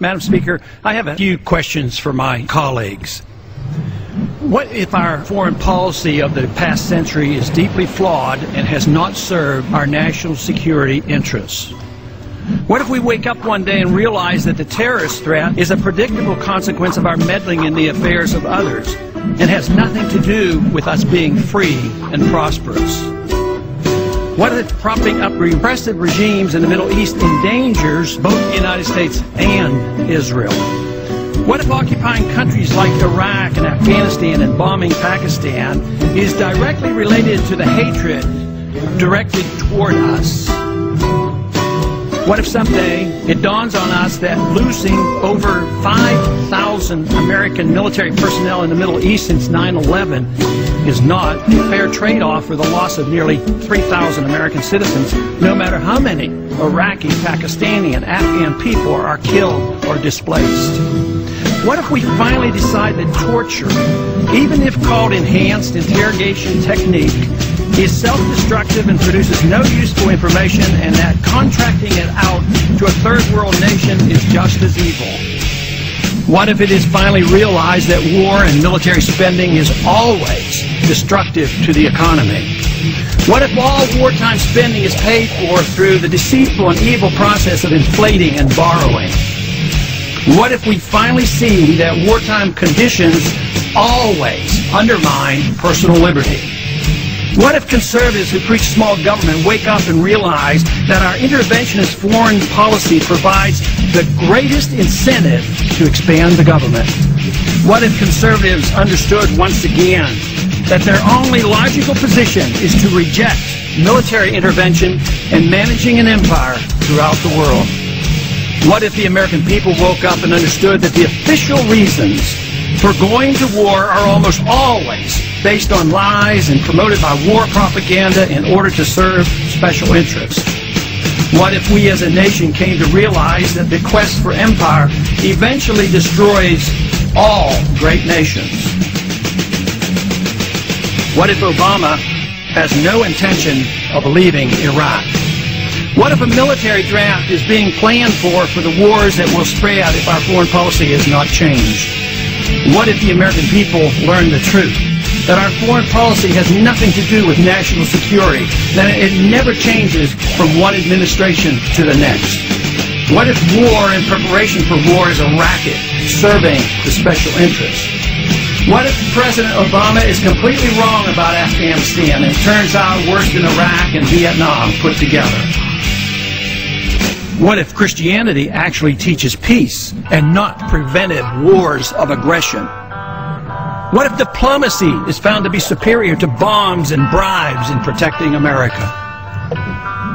Madam Speaker, I have a few questions for my colleagues. What if our foreign policy of the past century is deeply flawed and has not served our national security interests? What if we wake up one day and realize that the terrorist threat is a predictable consequence of our meddling in the affairs of others and has nothing to do with us being free and prosperous? What if propping up repressive regimes in the Middle East endangers both the United States and Israel? What if occupying countries like Iraq and Afghanistan and bombing Pakistan is directly related to the hatred directed toward us? What if someday it dawns on us that losing over 5,000 American military personnel in the Middle East since 9/11 is not a fair trade-off for the loss of nearly 3,000 American citizens, no matter how many Iraqi, Pakistani, and Afghan people are killed or displaced? What if we finally decide that torture, even if called enhanced interrogation technique, is self-destructive and produces no useful information, and that contracting it out to a third world nation is just as evil? What if it is finally realized that war and military spending is always destructive to the economy? What if all wartime spending is paid for through the deceitful and evil process of inflating and borrowing? What if we finally see that wartime conditions always undermine personal liberty? What if conservatives who preach small government wake up and realize that our interventionist foreign policy provides the greatest incentive to expand the government? What if conservatives understood once again that their only logical position is to reject military intervention and managing an empire throughout the world? What if the American people woke up and understood that the official reasons for going to war are almost always based on lies and promoted by war propaganda in order to serve special interests? What if we as a nation came to realize that the quest for empire eventually destroys all great nations? What if Obama has no intention of leaving Iraq? What if a military draft is being planned for the wars that will spread if our foreign policy is not changed? What if the American people learn the truth, that our foreign policy has nothing to do with national security, that it never changes from one administration to the next? What if war and preparation for war is a racket serving the special interests? What if President Obama is completely wrong about Afghanistan and it turns out worse than Iraq and Vietnam put together? What if Christianity actually teaches peace and not preventive wars of aggression? What if diplomacy is found to be superior to bombs and bribes in protecting America?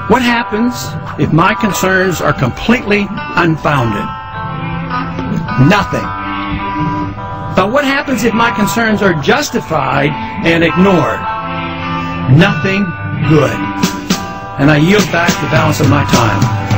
What happens if my concerns are completely unfounded? Nothing. But what happens if my concerns are justified and ignored? Nothing good. And I yield back the balance of my time.